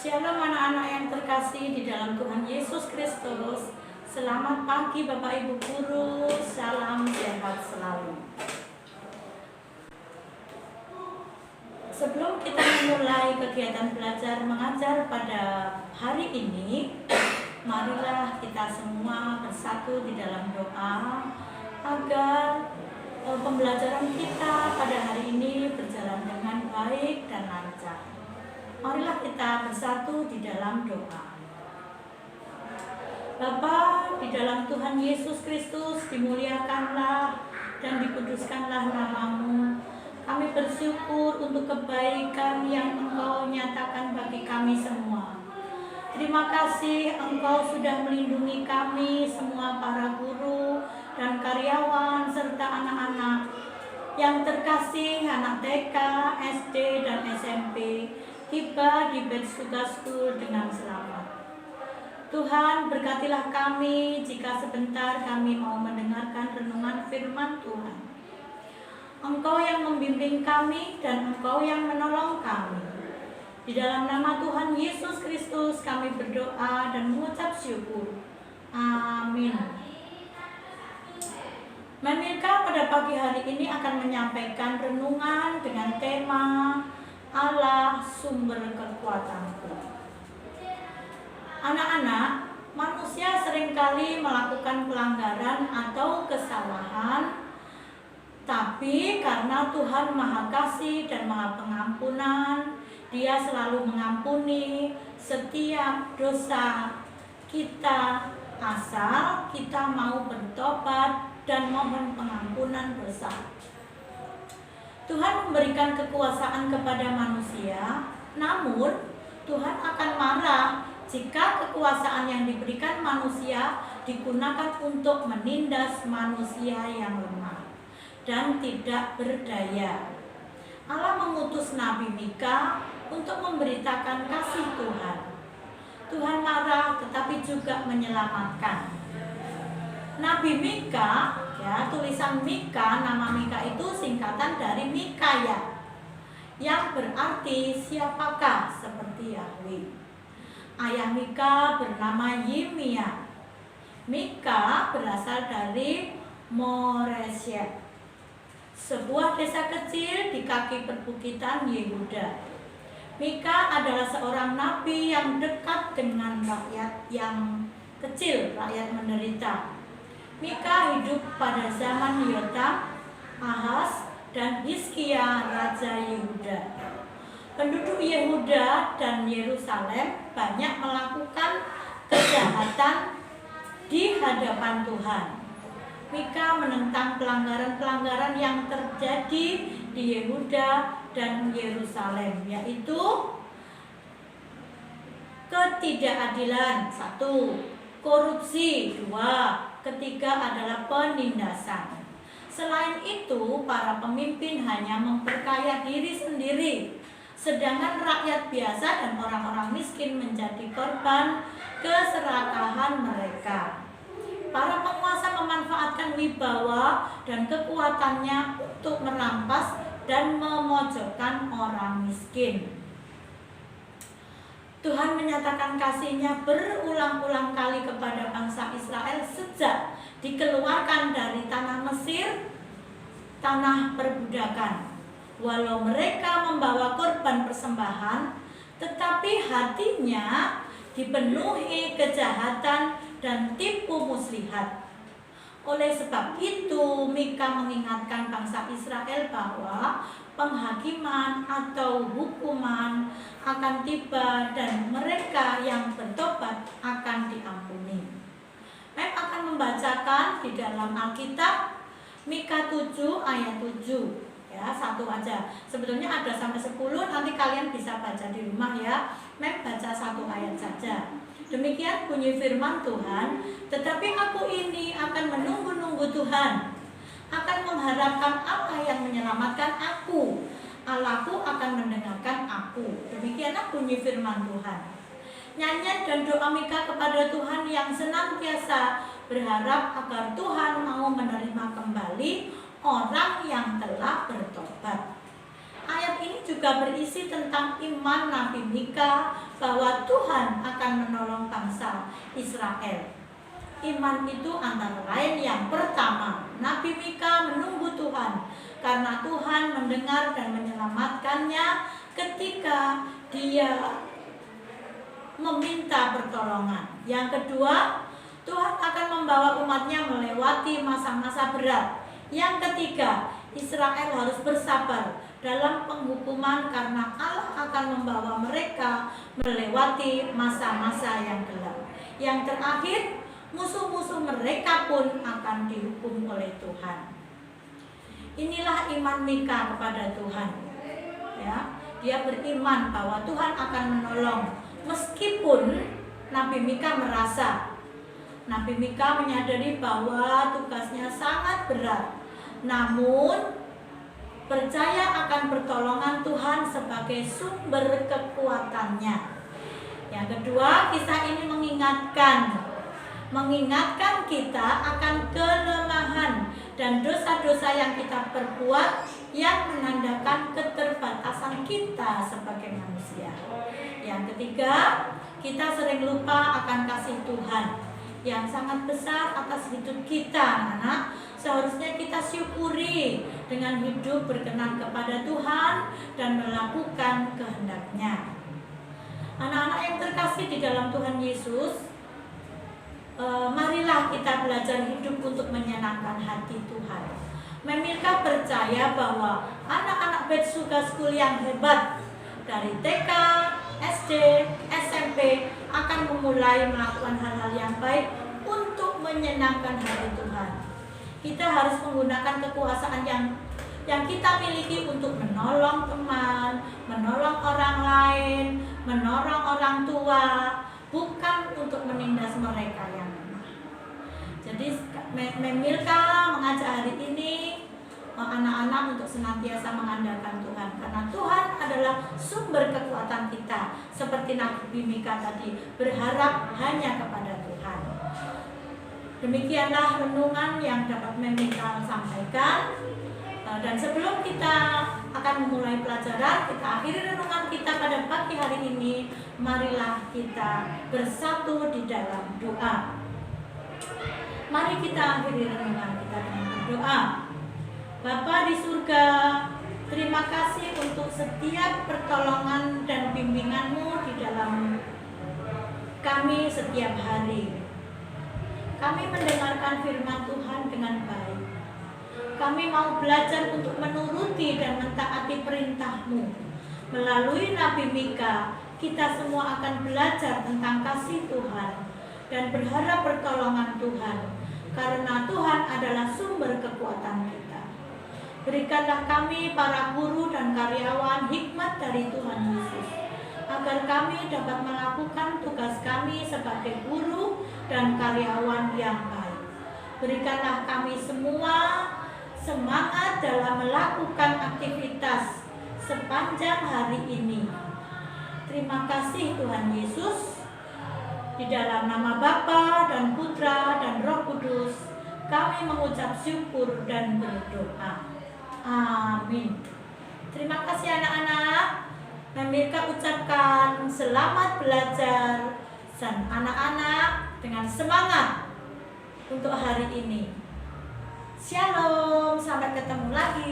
Shalom anak-anak yang terkasih di dalam Tuhan Yesus Kristus. Selamat pagi Bapak Ibu Guru, salam sehat selalu. Sebelum kita memulai kegiatan belajar mengajar pada hari ini, marilah kita semua bersatu di dalam doa agar pembelajaran kita pada hari ini berjalan dengan baik dan lancar. Marilah kita bersatu di dalam doa. Bapa, di dalam Tuhan Yesus Kristus, dimuliakanlah dan dikuduskanlah nama-Mu. Kami bersyukur untuk kebaikan yang Engkau nyatakan bagi kami semua. Terima kasih Engkau sudah melindungi kami semua, para guru dan karyawan serta anak-anak yang terkasih, anak TK, SD, dan SMP tiba di Betsuga School dengan selamat. Tuhan, berkatilah kami jika sebentar kami mau mendengarkan renungan firman Tuhan. Engkau yang membimbing kami dan Engkau yang menolong kami. Di dalam nama Tuhan Yesus Kristus kami berdoa dan mengucap syukur. Amin. Menika pada pagi hari ini akan menyampaikan renungan dengan tema Allah sumber kekuatanku. Anak-anak, manusia seringkali melakukan pelanggaran atau kesalahan, tapi karena Tuhan Maha Kasih dan Maha Pengampunan, Dia selalu mengampuni setiap dosa kita asal kita mau bertobat dan mohon pengampunan dosa. Tuhan memberikan kekuasaan kepada manusia, namun Tuhan akan marah jika kekuasaan yang diberikan manusia digunakan untuk menindas manusia yang lemah dan tidak berdaya. Allah mengutus Nabi Mika untuk memberitakan kasih Tuhan. Tuhan marah tetapi juga menyelamatkan. Nabi Mika, tulisan Mika, nama Mika itu singkatan dari Mikaya, yang berarti siapakah, seperti Yahweh. Ayah Mika bernama Yirmia. Mika berasal dari Moreshet, sebuah desa kecil di kaki perbukitan Yehuda. Mika adalah seorang nabi yang dekat dengan rakyat yang kecil, rakyat menderita. Mika hidup pada zaman Yotam, Ahaz, dan Hizkia Raja Yehuda. Penduduk Yehuda dan Yerusalem banyak melakukan kejahatan di hadapan Tuhan. Mika menentang pelanggaran-pelanggaran yang terjadi di Yehuda dan Yerusalem, yaitu ketidakadilan, 1, korupsi, 2, ketiga adalah penindasan. Selain itu, para pemimpin hanya memperkaya diri sendiri, sedangkan rakyat biasa dan orang-orang miskin menjadi korban keserakahan mereka. Para penguasa memanfaatkan wibawa dan kekuatannya untuk merampas dan memojokkan orang miskin. Tuhan menyatakan kasih-Nya berulang-ulang kali kepada bangsa Israel sejak dikeluarkan dari tanah Mesir, tanah perbudakan. Walau mereka membawa korban persembahan, tetapi hatinya dipenuhi kejahatan dan tipu muslihat. Oleh sebab itu, Mika mengingatkan bangsa Israel bahwa penghakiman atau hukuman akan tiba dan mereka yang bertobat akan diampuni. Mem akan membacakan di dalam Alkitab Mika 7 ayat 7. Satu aja. Sebetulnya ada sampai 10, nanti kalian bisa baca di rumah ya. Mem baca 1 ayat saja. Demikian bunyi firman Tuhan, tetapi aku ini akan menunggu-nunggu Tuhan, akan mengharapkan Allah yang menyelamatkan aku. Allahku akan mendengarkan aku. Demikianlah bunyi firman Tuhan. Nyanyian dan doa Mika kepada Tuhan yang senantiasa berharap agar Tuhan mau menerima kembali orang yang telah bertobat. Ayat ini juga berisi tentang iman Nabi Mika bahwa Tuhan akan menolong bangsa Israel. Iman itu antara lain yang pertama, Nabi Mika menunggu Tuhan karena Tuhan mendengar dan menyelamatkannya ketika dia meminta pertolongan. Yang kedua, Tuhan akan membawa umatnya melewati masa-masa berat. Yang ketiga, Israel harus bersabar dalam penghukuman karena Allah akan membawa mereka melewati masa-masa yang gelap. Yang terakhir, musuh-musuh mereka pun akan dihukum oleh Tuhan. Inilah iman Mika kepada Tuhan. Ya, dia beriman bahwa Tuhan akan menolong meskipun Nabi Mika merasa, Nabi Mika menyadari bahwa tugasnya sangat berat. Namun percaya akan pertolongan Tuhan sebagai sumber kekuatannya. Yang kedua, kisah ini mengingatkan kita akan kelemahan dan dosa-dosa yang kita perbuat yang menandakan keterbatasan kita sebagai manusia. Yang ketiga, kita sering lupa akan kasih Tuhan yang sangat besar atas hidup kita, anak-anak. Seharusnya kita syukuri dengan hidup berkenan kepada Tuhan dan melakukan kehendak-Nya. Anak-anak yang terkasih di dalam Tuhan Yesus, marilah kita belajar hidup untuk menyenangkan hati Tuhan. Memilka percaya bahwa anak-anak Beth Suga School yang hebat dari TK, SD, SMP akan memulai melakukan hal-hal yang baik untuk menyenangkan hati Tuhan. Kita harus menggunakan kekuasaan yang kita miliki untuk menolong teman, menolong orang lain, menolong orang tua, bukan untuk menindas mereka yang lemah. Jadi Memilka mengajak hari ini anak-anak untuk senantiasa mengandalkan Tuhan, karena Tuhan adalah sumber kekuatan kita. Seperti Nabi Mika tadi, berharap hanya kepada Tuhan. Demikianlah renungan yang dapat Memilka sampaikan. Dan sebelum kita akan memulai pelajaran, kita akhiri renungan kita pada pagi hari ini. Marilah kita bersatu di dalam doa. Mari kita akhiri renungan kita dengan berdoa. Bapa di surga, terima kasih untuk setiap pertolongan dan bimbingan-Mu di dalam kami setiap hari. Kami mendengarkan firman Tuhan dengan baik. Kami mau belajar untuk menuruti dan mentaati perintah-Mu. Melalui Nabi Mika, kita semua akan belajar tentang kasih Tuhan dan berharap pertolongan Tuhan, karena Tuhan adalah sumber kekuatan kita. Berikanlah kami para guru dan karyawan hikmat dari Tuhan Yesus, agar kami dapat melakukan tugas kami sebagai guru dan karyawan yang baik. Berikanlah kami semua semangat dalam melakukan aktivitas sepanjang hari ini. Terima kasih Tuhan Yesus. Di dalam nama Bapa dan Putra dan Roh Kudus, kami mengucap syukur dan berdoa. Amin. Terima kasih anak-anak. Memilka ucapkan selamat belajar dan anak-anak dengan semangat untuk hari ini. Shalom, sampai ketemu lagi.